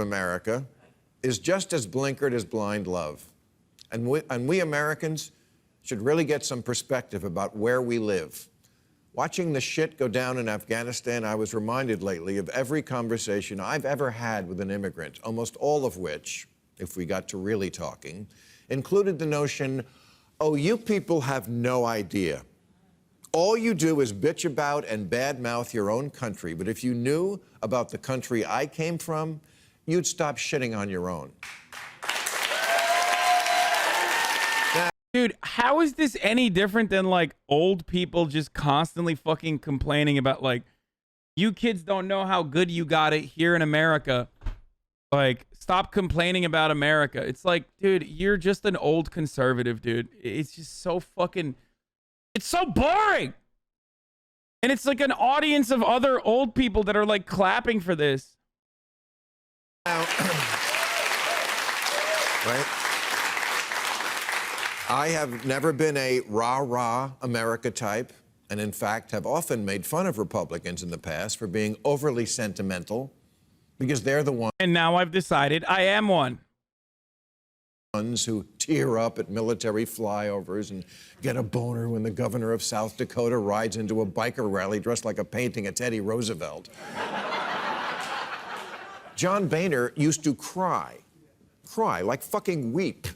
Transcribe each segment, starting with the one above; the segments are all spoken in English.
America is just as blinkered as blind love. And we Americans should really get some perspective about where we live. Watching the shit go down in Afghanistan, I was reminded lately of every conversation I've ever had with an immigrant, almost all of which, if we got to really talking, included the notion, oh, you people have no idea. All you do is bitch about and badmouth your own country, but if you knew about the country I came from, you'd stop shitting on your own. Dude, how is this any different than like old people just constantly fucking complaining about like, you kids don't know how good you got it here in America. Like, stop complaining about America. It's like, dude, you're just an old conservative, dude. It's just so fucking, it's so boring. And it's like an audience of other old people that are like clapping for this. Right? I have never been a rah-rah America type, and in fact have often made fun of Republicans in the past for being overly sentimental, because they're the ones. And now I've decided I am one. Who tear up at military flyovers and get a boner when the governor of South Dakota rides into a biker rally dressed like a painting of Teddy Roosevelt. John Boehner used to cry, like fucking weep,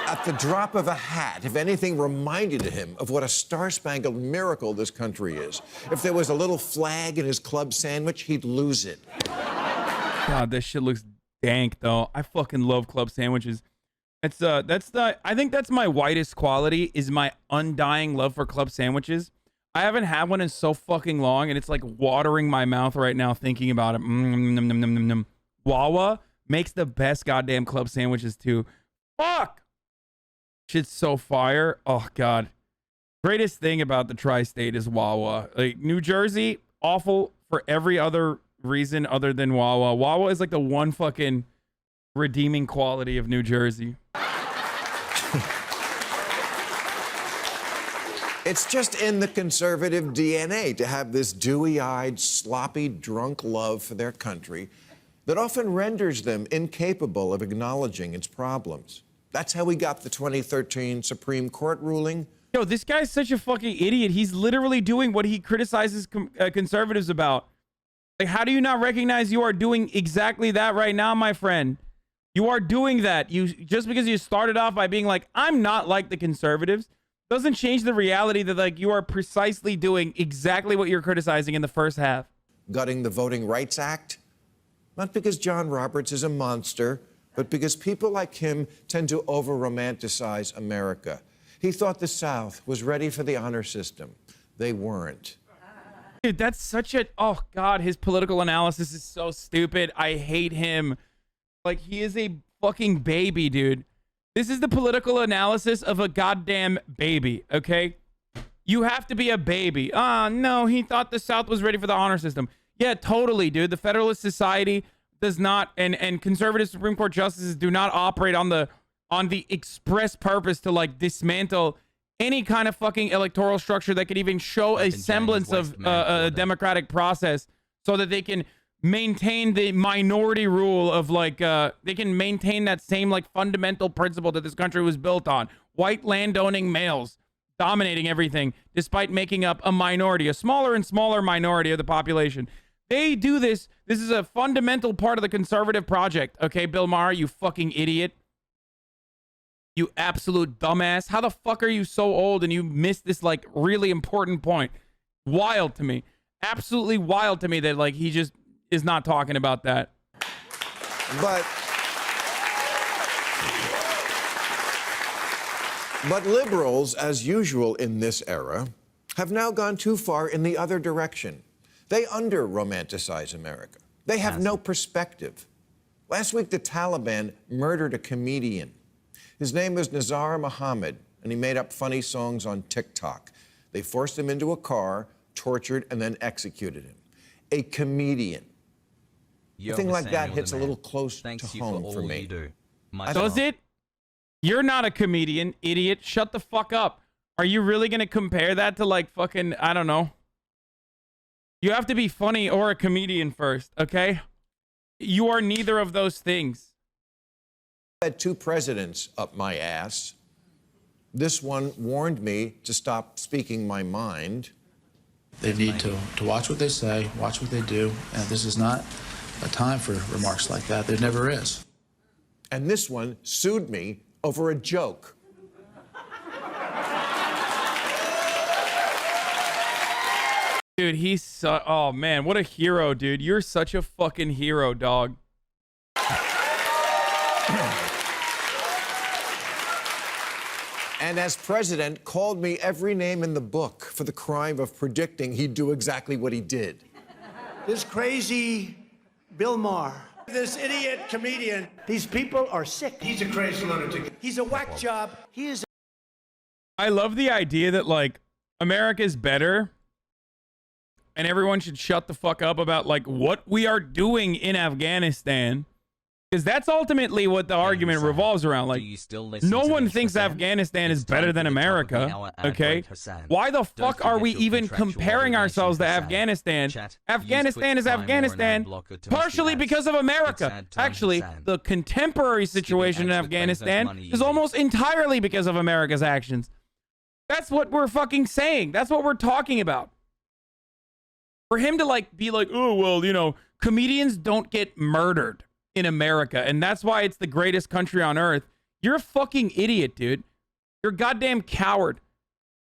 at the drop of a hat if anything reminded him of what a star-spangled miracle this country is. If there was a little flag in his club sandwich, he'd lose it. God, this shit looks dank, though. I fucking love club sandwiches. I think that's my whitest quality, is my undying love for club sandwiches. I haven't had one in so fucking long, and it's like watering my mouth right now thinking about it. Wawa makes the best goddamn club sandwiches, too. Fuck! Shit's so fire. Oh, God. Greatest thing about the tri-state is Wawa. Like, New Jersey, awful for every other reason other than Wawa. Wawa is like the one fucking redeeming quality of New Jersey. It's just in the conservative DNA to have this dewy-eyed, sloppy, drunk love for their country that often renders them incapable of acknowledging its problems. That's how we got the 2013 Supreme Court ruling. Yo, this guy's such a fucking idiot. He's literally doing what he criticizes conservatives about. Like, how do you not recognize you are doing exactly that right now, my friend? You are doing that. You just because you started off by being like, I'm not like the conservatives, doesn't change the reality that like you are precisely doing exactly what you're criticizing in the first half. Gutting the Voting Rights Act, not because John Roberts is a monster, but because people like him tend to over-romanticize America. He thought the South was ready for the honor system. They weren't. Dude, that's such a... Oh, God, his political analysis is so stupid. I hate him. Like, he is a fucking baby, dude. This is the political analysis of a goddamn baby, okay? You have to be a baby. Ah, no, he thought the South was ready for the honor system. Yeah, totally, dude. The Federalist Society does not, and conservative Supreme Court justices do not operate on the express purpose to, like, dismantle any kind of fucking electoral structure that could even show a semblance of a democratic process so that they can maintain the minority rule of like they can maintain that same like fundamental principle that this country was built on: white landowning males dominating everything despite making up a minority, a smaller and smaller minority of the population. They do this. This is a fundamental part of the conservative project. Okay, Bill Maher, you fucking idiot. You absolute dumbass. How the fuck are you so old and you missed this like really important point? Wild to me. Absolutely wild to me that like he just is not talking about that. But liberals, as usual in this era, have now gone too far in the other direction. They under-romanticize America. They have no perspective. Last week, the Taliban murdered a comedian. His name was Nazar Mohammed, and he made up funny songs on TikTok. They forced him into a car, tortured, and then executed him. A comedian. A thing like that hits a little close to home for me. Does it? You're not a comedian, idiot. Shut the fuck up. Are you really going to compare that to like fucking, I don't know. You have to be funny or a comedian first, okay? You are neither of those things. I've had two presidents up my ass. This one warned me to stop speaking my mind. They need to watch what they say, watch what they do, and this is not a time for remarks like that. There never is. And this one sued me over a joke. Dude, he's oh man, what a hero, dude. You're such a fucking hero, dog. And as president, called me every name in the book for the crime of predicting he'd do exactly what he did. This crazy Bill Maher, this idiot comedian, these people are sick. He's a crazy lunatic. He's a whack job. He is. I love the idea that, like, America's better and everyone should shut the fuck up about, like, what we are doing in Afghanistan. Because that's ultimately what the argument revolves around. Like, no one thinks Afghanistan is better than America, okay? Why the fuck are we even comparing ourselves to Afghanistan? Afghanistan is Afghanistan partially because of America. Actually, the contemporary situation in Afghanistan is almost entirely because of America's actions. That's what we're fucking saying. That's what we're talking about. For him to, like, be like, oh, well, you know, comedians don't get murdered in America, and that's why it's the greatest country on earth. You're a fucking idiot, dude. You're a goddamn coward.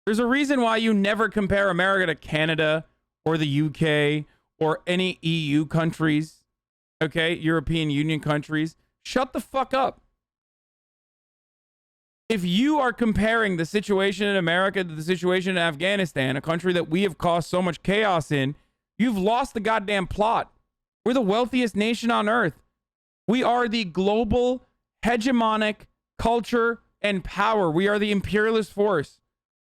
There's a reason why you never compare America to Canada or the UK or any EU countries, okay? European Union countries. Shut the fuck up. If you are comparing the situation in America to the situation in Afghanistan, a country that we have caused so much chaos in, you've lost the goddamn plot. We're the wealthiest nation on earth. We are the global hegemonic culture and power. We are the imperialist force.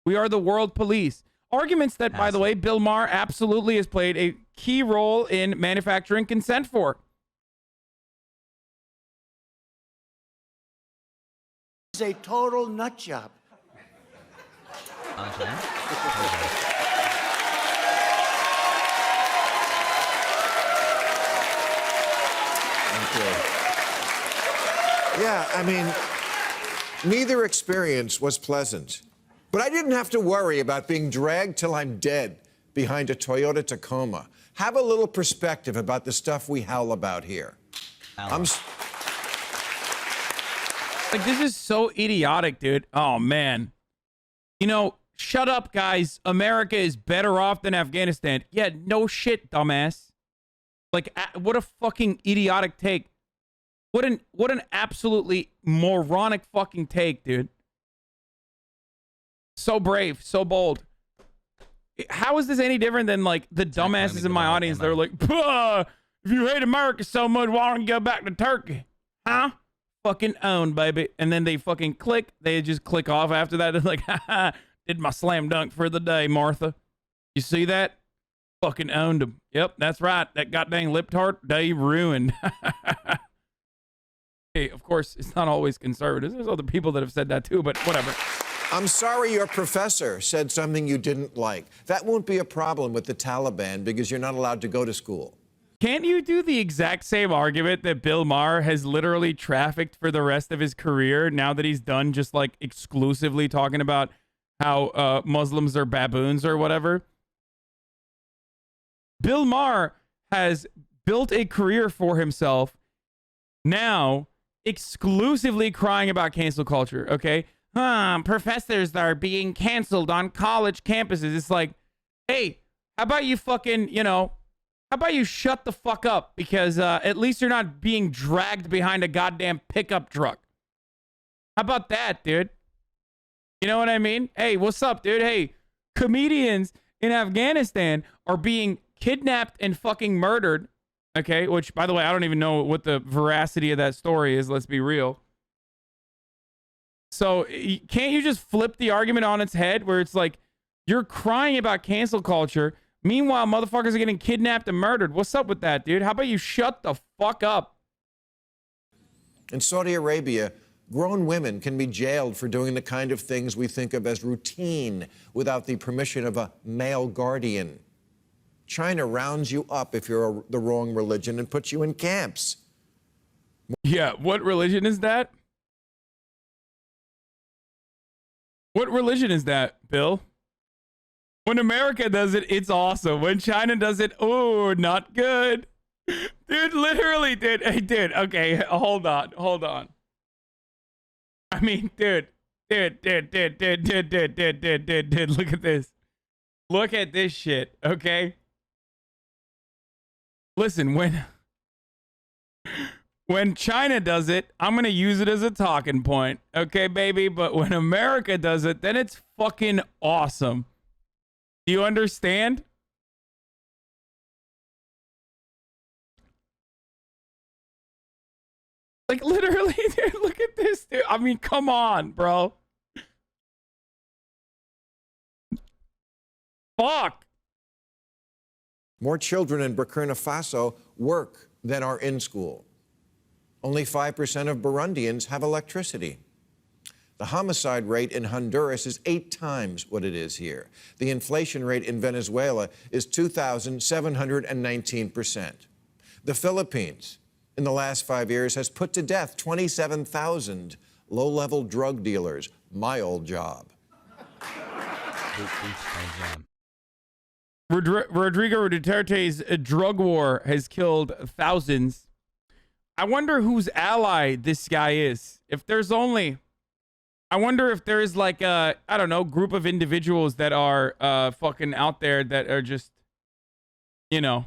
We are the world police. Arguments that, by the way, Bill Maher absolutely has played a key role in manufacturing consent for. He's a total nut job. Yeah, I mean, neither experience was pleasant. But I didn't have to worry about being dragged till I'm dead behind a Toyota Tacoma. Have a little perspective about the stuff we howl about here. Like, this is so idiotic, dude. Oh, man. You know, shut up, guys. America is better off than Afghanistan. Yeah, no shit, dumbass. Like, what a fucking idiotic take. What an absolutely moronic fucking take, dude. So brave, so bold. How is this any different than, like, the dumbasses in my audience? They're like, if you hate America so much, why don't you go back to Turkey? Huh? Fucking owned, baby. And then they fucking click. They just click off after that. They're like, haha, did my slam dunk for the day, Martha. You see that? Fucking owned him. Yep, that's right. That goddamn lip tart, day ruined. Hey, of course, it's not always conservatives. There's other people that have said that too, but whatever. I'm sorry your professor said something you didn't like. That won't be a problem with the Taliban because you're not allowed to go to school. Can't you do the exact same argument that Bill Maher has literally trafficked for the rest of his career now that he's done just, like, exclusively talking about how Muslims are baboons or whatever? Bill Maher has built a career for himself now exclusively crying about cancel culture, okay? Professors are being canceled on college campuses. It's like, hey, how about you fucking, you know, how about you shut the fuck up? Because at least you're not being dragged behind a goddamn pickup truck. How about that, dude? You know what I mean? Hey, what's up, dude? Hey, comedians in Afghanistan are being kidnapped and fucking murdered. Okay, which, by the way, I don't even know what the veracity of that story is. Let's be real. So can't you just flip the argument on its head where it's like, you're crying about cancel culture. Meanwhile, motherfuckers are getting kidnapped and murdered. What's up with that, dude? How about you shut the fuck up? In Saudi Arabia, grown women can be jailed for doing the kind of things we think of as routine without the permission of a male guardian. China rounds you up if you're the wrong religion and puts you in camps. Yeah, what religion is that? What religion is that, Bill? When America does it, it's awesome. When China does it, oh, not good. Dude, literally, dude. Hey, dude, okay, hold on. I mean, dude, look at this. Look at this shit, okay? Listen, when China does it, I'm going to use it as a talking point, okay, baby? But when America does it, then it's fucking awesome. Do you understand? Like, literally, dude, look at this, dude. I mean, come on, bro. Fuck. More children in Burkina Faso work than are in school. Only 5% of Burundians have electricity. The homicide rate in Honduras is 8 times what it is here. The inflation rate in Venezuela is 2,719%. The Philippines, in the last 5 years, has put to death 27,000 low-level drug dealers. My old job. Rodrigo Duterte's drug war has killed thousands. I wonder whose ally this guy is. I wonder if there's like a, I don't know, group of individuals that are fucking out there that are just, you know.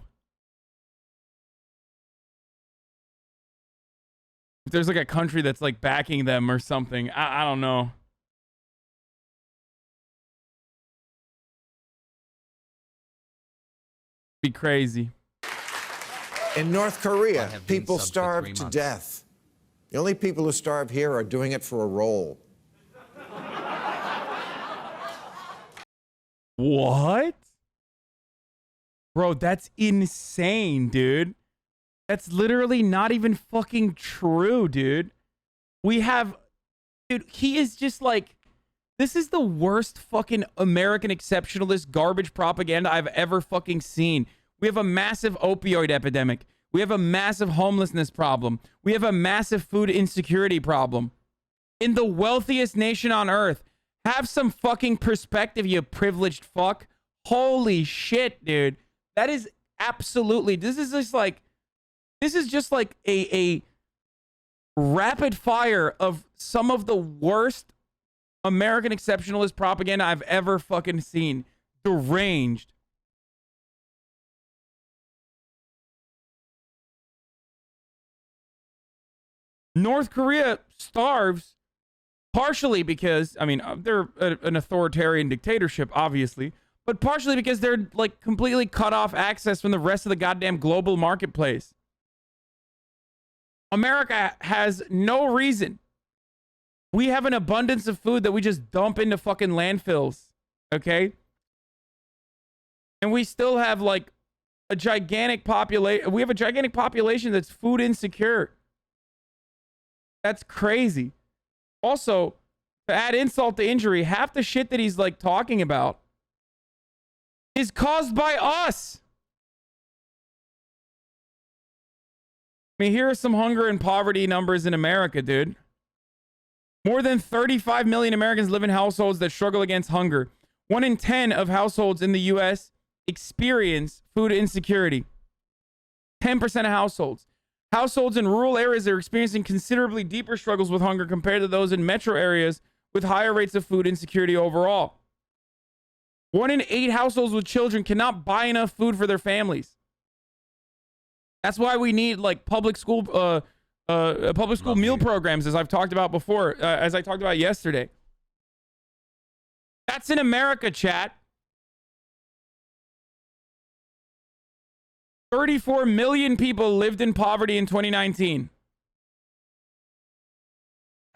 If there's like a country that's like backing them or something. I don't know. Be crazy. In North Korea, people starve to death. The only people who starve here are doing it for a role. What? Bro, that's insane, dude. That's literally not even fucking true, dude. Dude, he is just like, this is the worst fucking American exceptionalist garbage propaganda I've ever fucking seen. We have a massive opioid epidemic. We have a massive homelessness problem. We have a massive food insecurity problem. In the wealthiest nation on earth. Have some fucking perspective, you privileged fuck. Holy shit, dude. That is absolutely, this is just like a rapid fire of some of the worst American exceptionalist propaganda I've ever fucking seen. Deranged. North Korea starves partially because, I mean, they're an authoritarian dictatorship, obviously, but partially because they're like completely cut off access from the rest of the goddamn global marketplace. America has no reason. We have an abundance of food that we just dump into fucking landfills, okay? And we still have like a gigantic population. We have a gigantic population that's food insecure. That's crazy. Also, to add insult to injury, half the shit that he's like talking about is caused by us. I mean, here are some hunger and poverty numbers in America, dude. More than 35 million Americans live in households that struggle against hunger. 1 in 10 of households in the U.S. experience food insecurity. 10% of households. Households in rural areas are experiencing considerably deeper struggles with hunger compared to those in metro areas with higher rates of food insecurity overall. 1 in 8 households with children cannot buy enough food for their families. That's why we need like public school meal programs, as I've talked about before, as I talked about yesterday. That's in America, chat. 34 million people lived in poverty in 2019.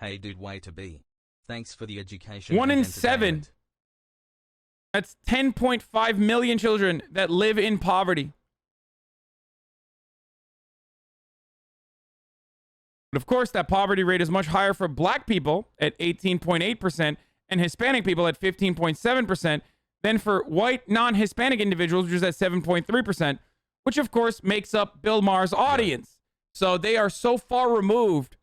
Hey dude, way to be. Thanks for the education. 1 in 7. That's 10.5 million children that live in poverty. But of course, that poverty rate is much higher for black people at 18.8% and Hispanic people at 15.7%. than for white non-Hispanic individuals, which is at 7.3%, which of course makes up Bill Maher's audience. So they are so far removed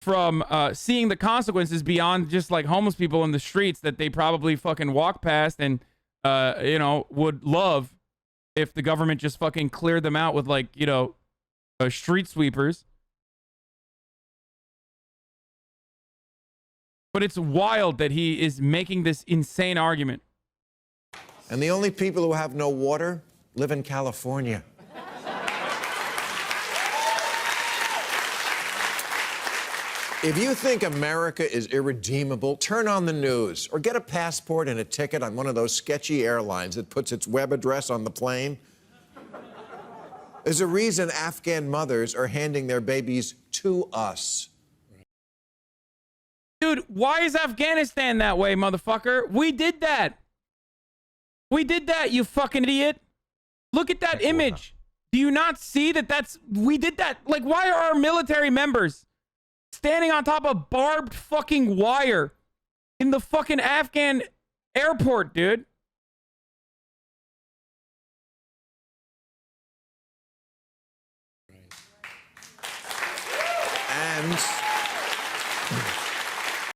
from seeing the consequences beyond just like homeless people in the streets that they probably fucking walk past and, would love if the government just fucking cleared them out with like, street sweepers. But it's wild that he is making this insane argument. And the only people who have no water live in California. If you think America is irredeemable, turn on the news or get a passport and a ticket on one of those sketchy airlines that puts its web address on the plane. There's a reason Afghan mothers are handing their babies to us. Dude, why is Afghanistan that way, motherfucker? We did that. We did that, you fucking idiot. Look at that image. Do you not see that we did that? Like, why are our military members standing on top of barbed fucking wire in the fucking Afghan airport, dude? And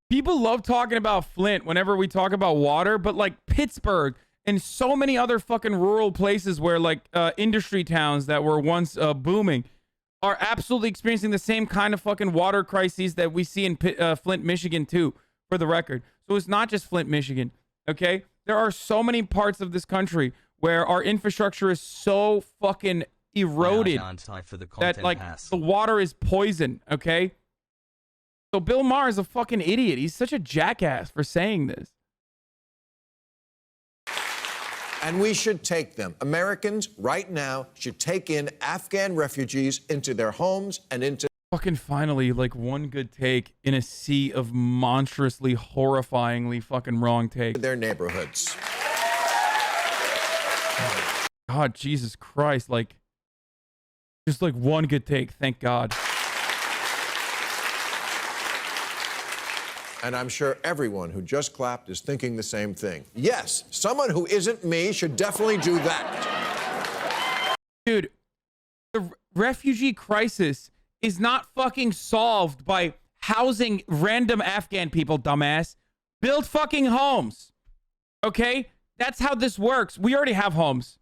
people love talking about Flint whenever we talk about water, but like Pittsburgh and so many other fucking rural places where like industry towns that were once booming are absolutely experiencing the same kind of fucking water crises that we see in Flint, Michigan too, for the record. So it's not just Flint, Michigan, okay? There are so many parts of this country where our infrastructure is so fucking eroded that like the water is poison, okay? So Bill Maher is a fucking idiot. He's such a jackass for saying this. And we should take them. Americans right now should take in Afghan refugees into their homes and into... Fucking finally, like one good take in a sea of monstrously, horrifyingly fucking wrong takes. ...their neighborhoods. God, Jesus Christ, like... Just like one good take, thank God. And I'm sure everyone who just clapped is thinking the same thing. Yes, someone who isn't me should definitely do that. Dude, the refugee crisis is not fucking solved by housing random Afghan people, dumbass. Build fucking homes. Okay? That's how this works. We already have homes.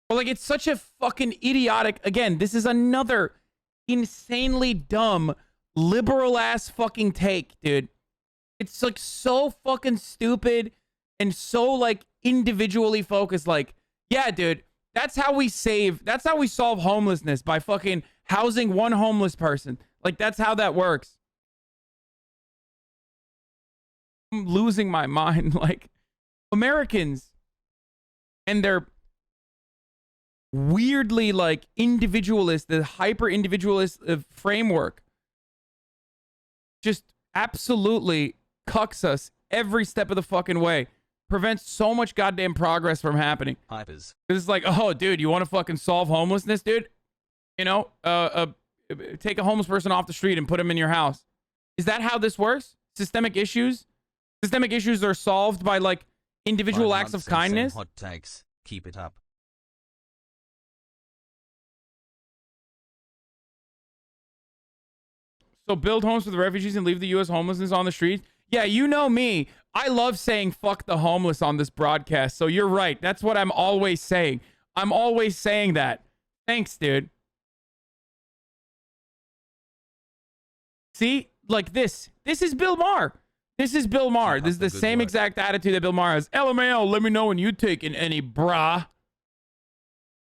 But like, it's such a fucking idiotic... Again, this is another insanely dumb... liberal ass fucking take, dude. It's like so fucking stupid and so like individually focused. Like, yeah, dude, that's how we solve homelessness, by fucking housing one homeless person. Like, that's how that works. I'm losing my mind. Like, Americans and their weirdly like individualist, the hyper individualist framework just absolutely cucks us every step of the fucking way. Prevents so much goddamn progress from happening. Hypers. It's like, oh, dude, you want to fucking solve homelessness, dude? Take a homeless person off the street and put him in your house. Is that how this works? Systemic issues? Systemic issues are solved by like individual acts of kindness? Hot takes. Keep it up. So build homes for the refugees and leave the U.S. homelessness on the streets? Yeah, you know me. I love saying fuck the homeless on this broadcast. So you're right. That's what I'm always saying. I'm always saying that. Thanks, dude. See? Like this. This is Bill Maher. This is Bill Maher. This is the same exact attitude that Bill Maher has. LMAO, let me know when you taking any, brah.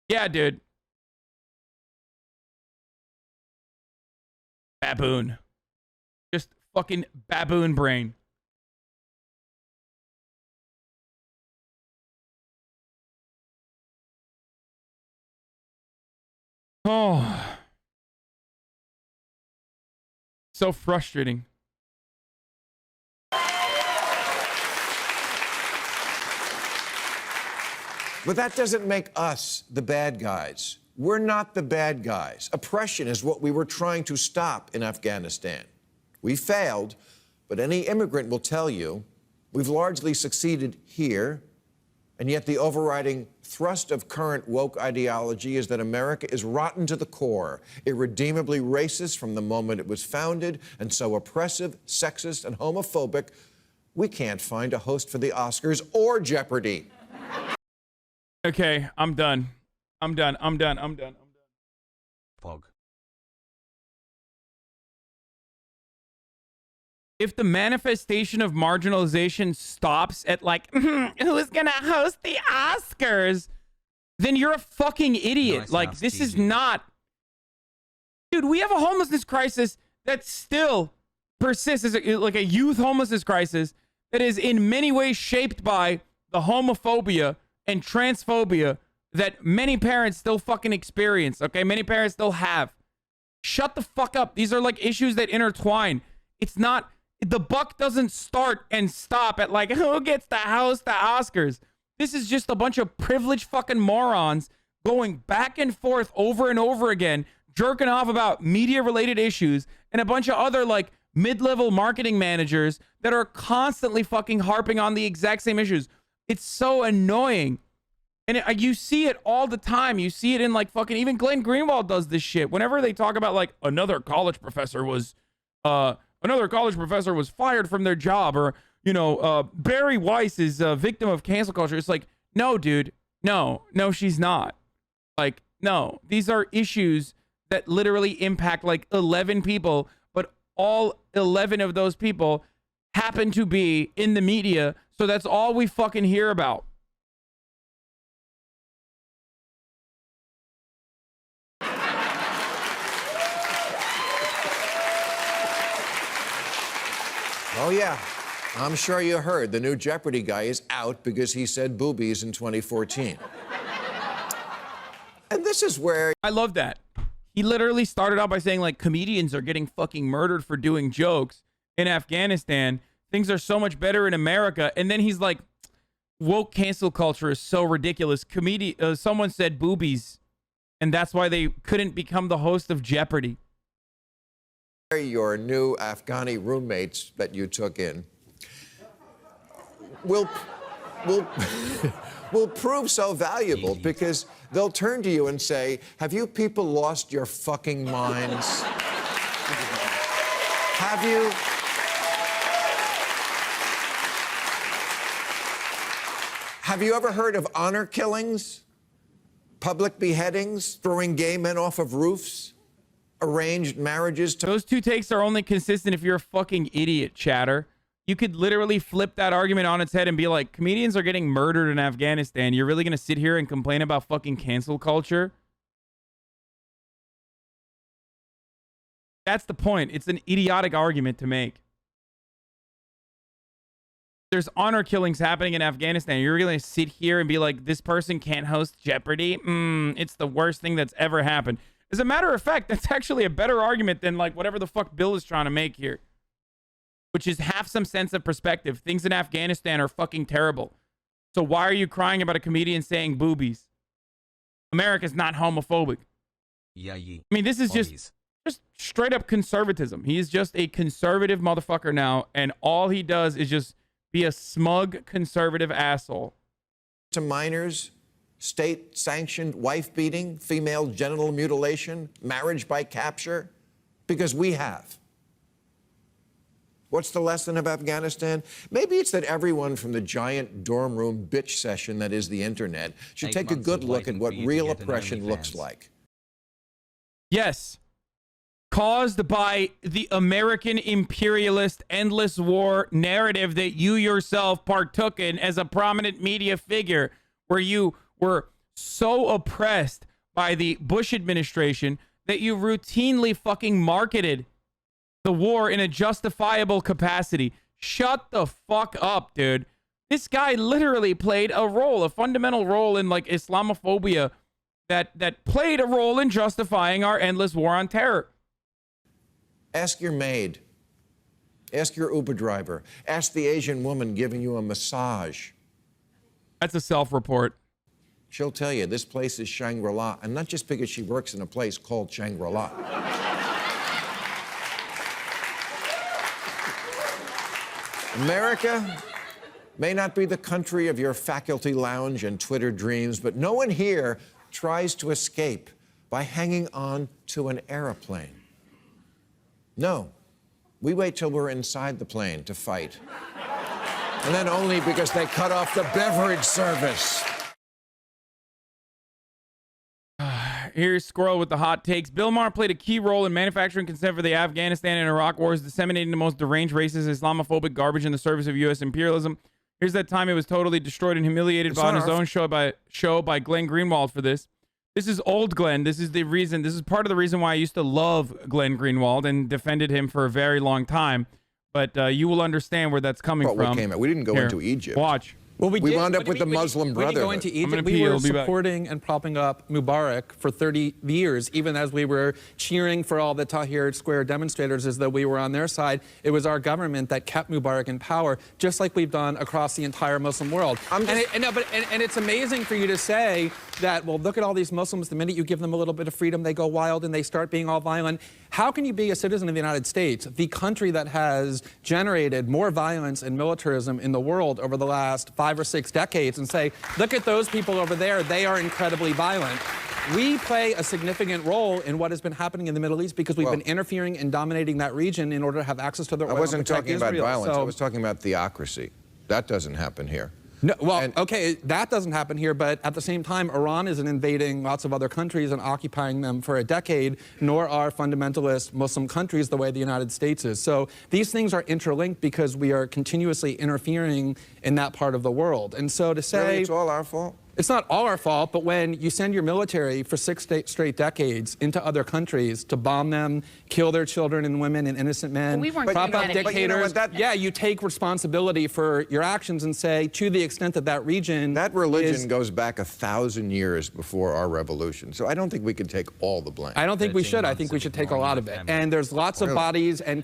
Yeah, dude. Baboon. Just fucking baboon brain. Oh. So frustrating. But that doesn't make us the bad guys. We're not the bad guys. Oppression is what we were trying to stop in Afghanistan. We failed, but any immigrant will tell you We've largely succeeded here, and yet the overriding thrust of current woke ideology is that America is rotten to the core, irredeemably racist from the moment it was founded, and so oppressive, sexist, and homophobic, we can't find a host for the Oscars or Jeopardy. Okay, I'm done. I'm done. Fog. If the manifestation of marginalization stops at like, who's gonna host the Oscars, then you're a fucking idiot. Nice like, house, this is Gigi. not... Dude, we have a homelessness crisis that still persists as like a youth homelessness crisis that is in many ways shaped by the homophobia and transphobia that many parents still fucking experience, okay? Many parents still have. Shut the fuck up. These are like issues that intertwine. It's not... The buck doesn't start and stop at like, who gets to host the Oscars? This is just a bunch of privileged fucking morons going back and forth over and over again, jerking off about media-related issues, and a bunch of other like mid-level marketing managers that are constantly fucking harping on the exact same issues. It's so annoying. And you see it all the time. You see it in like fucking, even Glenn Greenwald does this shit. Whenever they talk about like another college professor was fired from their job, or, you know, Barry Weiss is a victim of cancel culture. It's like, no, dude, no, she's not. Like, no, these are issues that literally impact like 11 people, but all 11 of those people happen to be in the media. So that's all we fucking hear about. Oh, yeah. I'm sure you heard the new Jeopardy guy is out because he said boobies in 2014. And this is where... I love that. He literally started out by saying, like, comedians are getting fucking murdered for doing jokes in Afghanistan. Things are so much better in America. And then he's like, woke cancel culture is so ridiculous. Someone said boobies, and that's why they couldn't become the host of Jeopardy. Your new Afghani roommates that you took in will prove so valuable because they'll turn to you and say, have you people lost your fucking minds? Have you? Have you ever heard of honor killings, public beheadings, throwing gay men off of roofs? Arranged marriages to... Those two takes are only consistent if you're a fucking idiot, chatter. You could literally flip that argument on its head and be like, comedians are getting murdered in Afghanistan. You're really going to sit here and complain about fucking cancel culture? That's the point. It's an idiotic argument to make. There's honor killings happening in Afghanistan. You're going to sit here and be like, this person can't host Jeopardy? It's the worst thing that's ever happened. As a matter of fact, that's actually a better argument than like whatever the fuck Bill is trying to make here, which is have some sense of perspective. Things in Afghanistan are fucking terrible. So why are you crying about a comedian saying boobies? America's not homophobic. Yeah, ye. I mean, this is just straight up conservatism. He is just a conservative motherfucker now, and all he does is just be a smug conservative asshole. To minors, state-sanctioned wife-beating, female genital mutilation, marriage by capture, because we have. What's the lesson of Afghanistan? Maybe it's that everyone from the giant dorm room bitch session that is the internet should 8 take a months good of look at waiting what for you to real get an oppression looks OnlyFans. like. Yes. Caused by the American imperialist endless war narrative that you yourself partook in as a prominent media figure, where you were so oppressed by the Bush administration that you routinely fucking marketed the war in a justifiable capacity. Shut the fuck up, dude. This guy literally played a role, a fundamental role in like Islamophobia that played a role in justifying our endless war on terror. Ask your maid. Ask your Uber driver. Ask the Asian woman giving you a massage. That's a self-report. She'll tell you this place is Shangri-La, and not just because she works in a place called Shangri-La. may not be the country of your faculty lounge and Twitter dreams, but no one here tries to escape by hanging on to an airplane. No, we wait till we're inside the plane to fight. And then only because they cut off the beverage service. Here's Squirrel with the hot takes. Bill Maher played a key role in manufacturing consent for the Afghanistan and Iraq wars, disseminating the most deranged, racist, Islamophobic garbage in the service of U.S. imperialism. Here's that time it was totally destroyed and humiliated on his own show by Glenn Greenwald for this. This is old Glenn. This is the reason. This is part of the reason why I used to love Glenn Greenwald and defended him for a very long time. But you will understand where that's coming from. What came out? We didn't go into Egypt. Watch. Well, we wound up with the Muslim Brotherhood. We didn't go into Egypt. We were supporting and propping up Mubarak for 30 years, even as we were cheering for all the Tahrir Square demonstrators as though we were on their side. It was our government that kept Mubarak in power, just like we've done across the entire Muslim world. And it's amazing for you to say that, well, look at all these Muslims. The minute you give them a little bit of freedom, they go wild and they start being all violent. How can you be a citizen of the United States, the country that has generated more violence and militarism in the world over the last 5 or 6 decades, and say, look at those people over there, they are incredibly violent? We play a significant role in what has been happening in the Middle East because we've been interfering and dominating that region in order to have access to the oil. I wasn't talking about violence. So, I was talking about theocracy. That doesn't happen here. No, well, okay, that doesn't happen here, but at the same time, Iran isn't invading lots of other countries and occupying them for a decade, nor are fundamentalist Muslim countries the way the United States is. So these things are interlinked because we are continuously interfering in that part of the world. And so to say... Really, it's all our fault? It's not all our fault, but when you send your military for 6 straight decades into other countries to bomb them, kill their children and women and innocent men, prop up dictators, yeah, you take responsibility for your actions and say, to the extent that that region... That religion goes back 1,000 years before our revolution, so I don't think we can take all the blame. I don't think we should. I think we should take a lot of it. And there's lots of bodies and...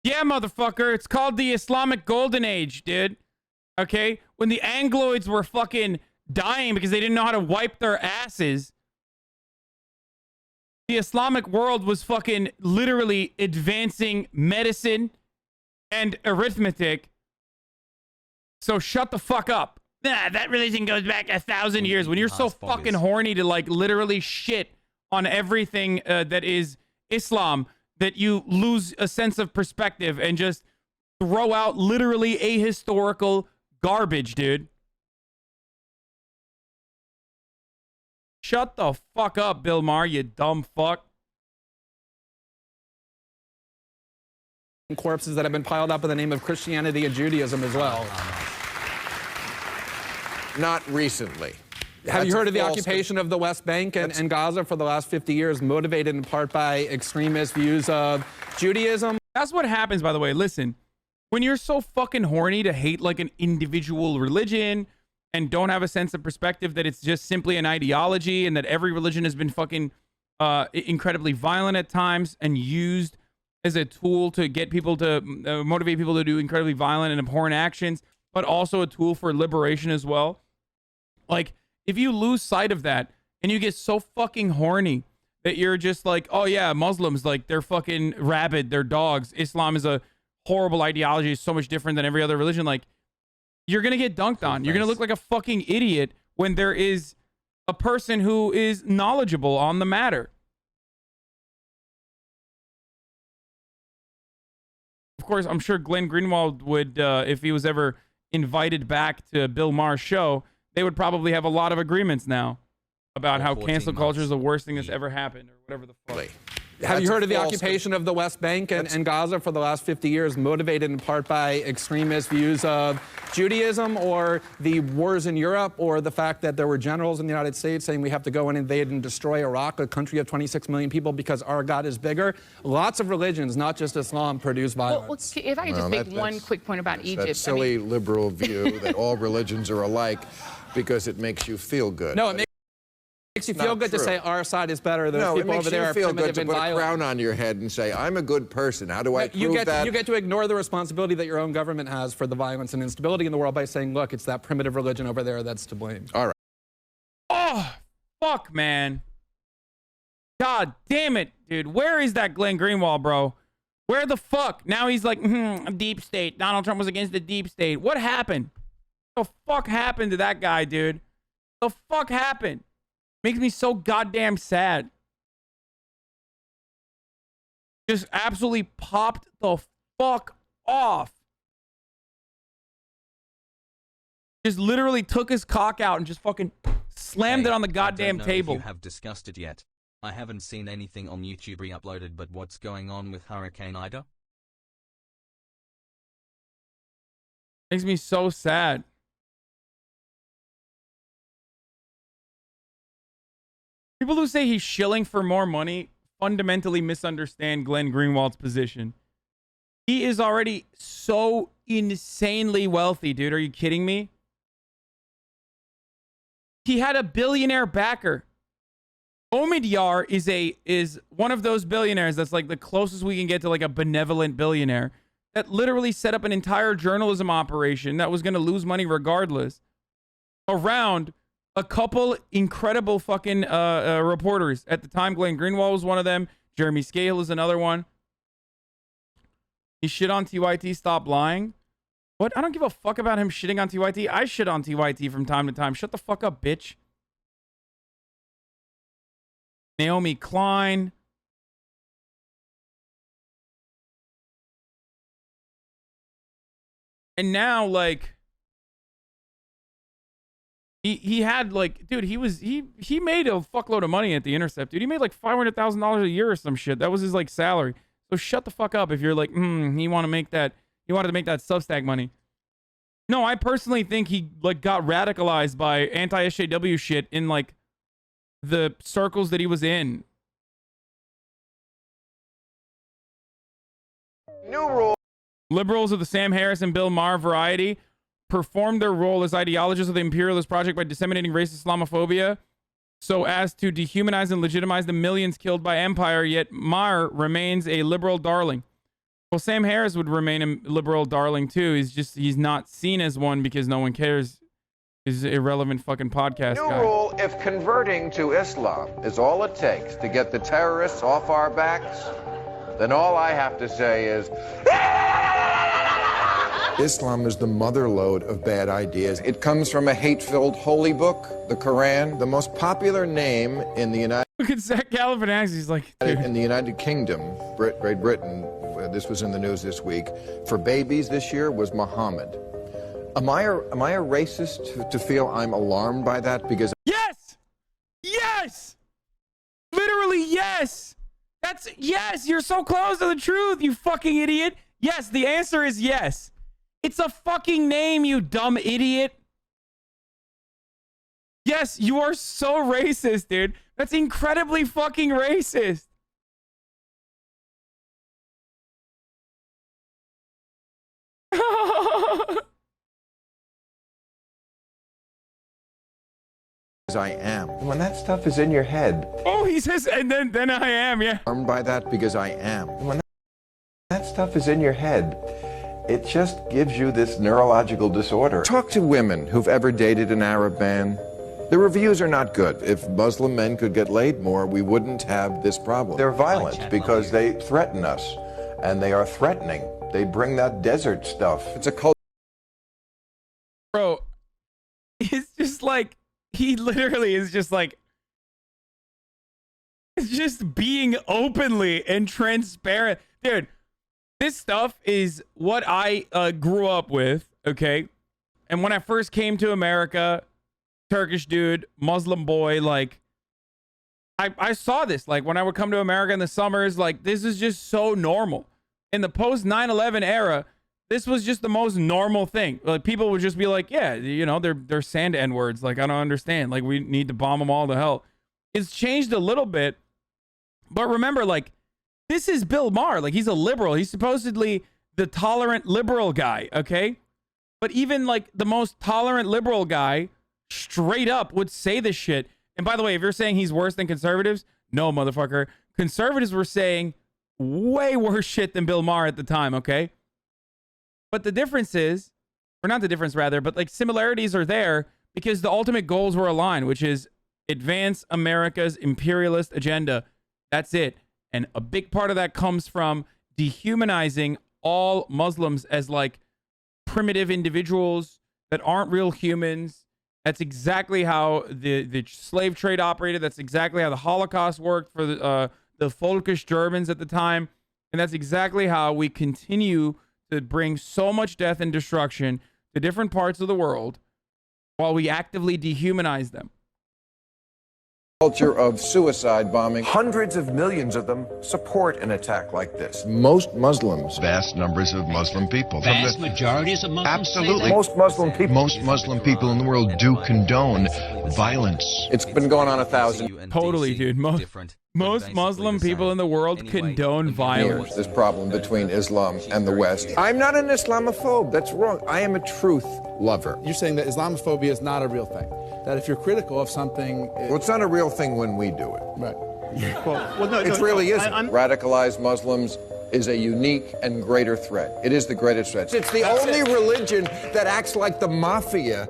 Yeah, motherfucker, it's called the Islamic Golden Age, dude. Okay? When the Angloids were fucking... dying because they didn't know how to wipe their asses. The Islamic world was fucking literally advancing medicine and arithmetic. So shut the fuck up. Nah, that religion goes back 1,000 years. When you're so fucking horny to like literally shit on everything that is Islam, that you lose a sense of perspective and just throw out literally ahistorical garbage, dude. Shut the fuck up, Bill Maher, you dumb fuck. Corpses that have been piled up in the name of Christianity and Judaism as well. Not recently. Have you heard of the occupation of the West Bank and Gaza for the last 50 years, motivated in part by extremist views of Judaism? That's what happens, by the way. Listen, when you're so fucking horny to hate like an individual religion and don't have a sense of perspective that it's just simply an ideology and that every religion has been fucking incredibly violent at times and used as a tool to get people to motivate people to do incredibly violent and abhorrent actions, but also a tool for liberation as well. Like, if you lose sight of that and you get so fucking horny that you're just like, oh yeah, Muslims, like, they're fucking rabid, they're dogs. Islam is a horrible ideology, it's so much different than every other religion. Like, you're going to get dunked on. You're going to look like a fucking idiot when there is a person who is knowledgeable on the matter. Of course, I'm sure Glenn Greenwald would, if he was ever invited back to Bill Maher's show, they would probably have a lot of agreements now about how cancel culture is the worst thing that's ever happened or whatever the fuck. Have you heard of the occupation of the West Bank and Gaza for the last 50 years, motivated in part by extremist views of Judaism, or the wars in Europe, or the fact that there were generals in the United States saying we have to go and invade and destroy Iraq, a country of 26 million people, because our God is bigger? Lots of religions, not just Islam, produce violence. Well, if I could just make one quick point about Egypt. That silly liberal view that all religions are alike because it makes you feel good. No, it makes you feel good to say our side is better. Those people over there are primitive and violent. No, it makes you feel good to put a crown on your head and say, I'm a good person. How do I prove that? You get to ignore the responsibility that your own government has for the violence and instability in the world by saying, look, it's that primitive religion over there that's to blame. All right. Oh, fuck, man. God damn it, dude. Where is that Glenn Greenwald, bro? Where the fuck? Now he's like, deep state. Donald Trump was against the deep state. What happened? What the fuck happened to that guy, dude? The fuck happened? Makes me so goddamn sad. Just absolutely popped the fuck off. Just literally took his cock out and just fucking slammed it on the goddamn table. If you have discussed it yet. I haven't seen anything on YouTube re-uploaded, but what's going on with Hurricane Ida? Makes me so sad. People who say he's shilling for more money fundamentally misunderstand Glenn Greenwald's position. He is already so insanely wealthy, dude. Are you kidding me? He had a billionaire backer. Omidyar is one of those billionaires that's like the closest we can get to like a benevolent billionaire that literally set up an entire journalism operation that was going to lose money regardless around a couple incredible fucking reporters. At the time, Glenn Greenwald was one of them. Jeremy Scahill is another one. He shit on TYT. Stop lying. What? I don't give a fuck about him shitting on TYT. I shit on TYT from time to time. Shut the fuck up, bitch. Naomi Klein. And now, like, he had like, dude, he made a fuckload of money at The Intercept, dude. He made like $500,000 a year or some shit. That was his like salary. So shut the fuck up if you're like, he wanted to make that Substack money. No, I personally think he like got radicalized by anti-SJW shit in like the circles that he was in. New rule. Liberals of the Sam Harris and Bill Maher variety performed their role as ideologists of the imperialist project by disseminating racist Islamophobia so as to dehumanize and legitimize the millions killed by empire, yet Maher remains a liberal darling. Well, Sam Harris would remain a liberal darling too. He's not seen as one because no one cares. He's an irrelevant fucking podcast New guy. rule, if converting to Islam is all it takes to get the terrorists off our backs, then all I have to say is... Islam is the motherlode of bad ideas. It comes from a hate-filled holy book, the Quran, the most popular name in the United... Look at Zach Galifianakis. He's like, dude. In the United Kingdom, Great Britain, this was in the news this week, for babies this year was Muhammad. Am I a racist to feel I'm alarmed by that? Because yes! Yes! Literally, yes! Yes, you're so close to the truth, you fucking idiot. Yes, the answer is yes. It's a fucking name, you dumb idiot. Yes, you are so racist, dude. That's incredibly fucking racist. I am. When that stuff is in your head. Oh, he says, and then I am, yeah. Alarmed by that because I am. When that stuff is in your head, it just gives you this neurological disorder. Talk to women who've ever dated an Arab man. The reviews are not good. If Muslim men could get laid more, we wouldn't have this problem. They're violent because they threaten us, and they are threatening. They bring that desert stuff. It's a culture. Bro, it's just like, he literally is just like, it's just being openly and transparent. Dude, this stuff is what I grew up with, okay? And when I first came to America, Turkish dude, Muslim boy, like, I saw this. Like, when I would come to America in the summers, like, this is just so normal. In the post 9/11 era, this was just the most normal thing. Like, people would just be like, yeah, you know, they're sand N-words. Like, I don't understand. Like, we need to bomb them all to hell. It's changed a little bit. But remember, like, this is Bill Maher. Like, he's a liberal. He's supposedly the tolerant liberal guy, okay? But even, like, the most tolerant liberal guy straight up would say this shit. And by the way, if you're saying he's worse than conservatives, no, motherfucker. Conservatives were saying way worse shit than Bill Maher at the time, okay? But the difference is, or not the difference rather, but like similarities are there because the ultimate goals were aligned, which is advance America's imperialist agenda. That's it. And a big part of that comes from dehumanizing all Muslims as like primitive individuals that aren't real humans. That's exactly how the slave trade operated. That's exactly how the Holocaust worked for the Völkisch Germans at the time. And that's exactly how we continue to bring so much death and destruction to different parts of the world while we actively dehumanize them. Culture of suicide bombing. Hundreds of millions of them support an attack like this. Most Muslims. Vast numbers of Muslim people. Vast majorities of Muslims. Absolutely. Most Muslim people. Most Muslim people in the world do condone violence. It's been going on 1,000 Totally, dude. Most Muslim people in the world condone violence. years. This problem between Islam and the West. I'm not an Islamophobe. That's wrong. I am a truth lover. You're saying that Islamophobia is not a real thing. That if you're critical of something... Well, it's not a real thing when we do it. Right. Well, no, It really isn't. Radicalized Muslims is a unique and greater threat. It is the greatest threat. It's the only religion that acts like the mafia.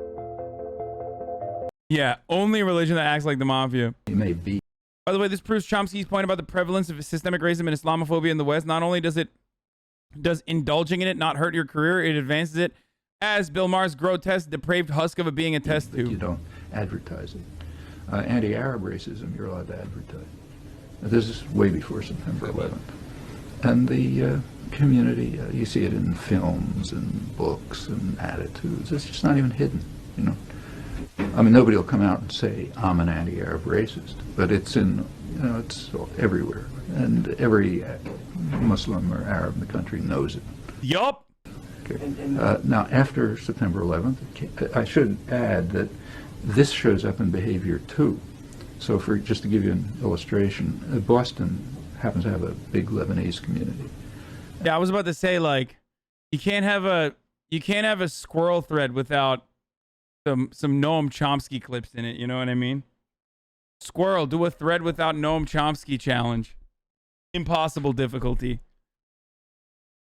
Yeah, only religion that acts like the mafia. It may be. By the way, this proves Chomsky's point about the prevalence of systemic racism and Islamophobia in the West. Not only does indulging in it not hurt your career, it advances it, as Bill Maher's grotesque, depraved husk of a being attests to. You don't advertise it. Anti-Arab racism, you're allowed to advertise. This is way before September 11th. And the community, you see it in films and books and attitudes. It's just not even hidden, you know. I mean, nobody will come out and say, I'm an anti-Arab racist, but it's in, you know, it's everywhere. And every Muslim or Arab in the country knows it. Yup. Okay. Now, after September 11th, I should add that this shows up in behavior too. So just to give you an illustration, Boston happens to have a big Lebanese community. Yeah, I was about to say, like, you can't have a squirrel thread without some Noam Chomsky clips in it, you know what I mean? Squirrel, do a thread without Noam Chomsky challenge. Impossible difficulty.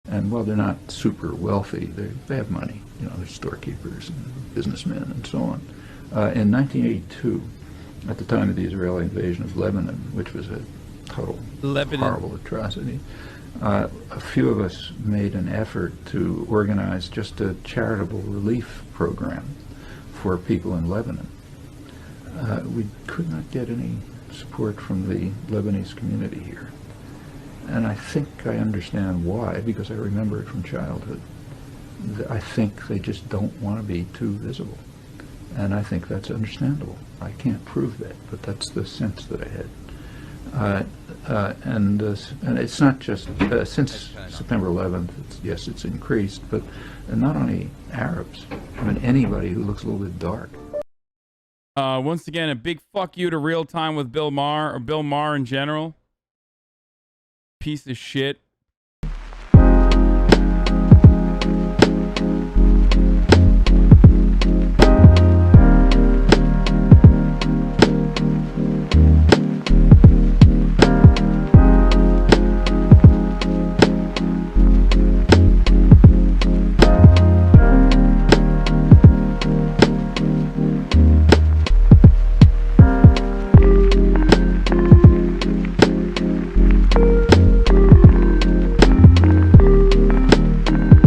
And while they're not super wealthy, they have money. You know, they're storekeepers and businessmen and so on. In 1982, at the time of the Israeli invasion of Lebanon, which was a total horrible atrocity, a few of us made an effort to organize just a charitable relief program for people in Lebanon. We could not get any support from the Lebanese community here. And I think I understand why, because I remember it from childhood. I think they just don't want to be too visible. And I think that's understandable. I can't prove that, but that's the sense that I had. And it's not just, since September 11th, it's increased, but not only Arabs, I mean anybody who looks a little bit dark. Once again, a big fuck you to Real Time with Bill Maher, or Bill Maher in general. Piece of shit.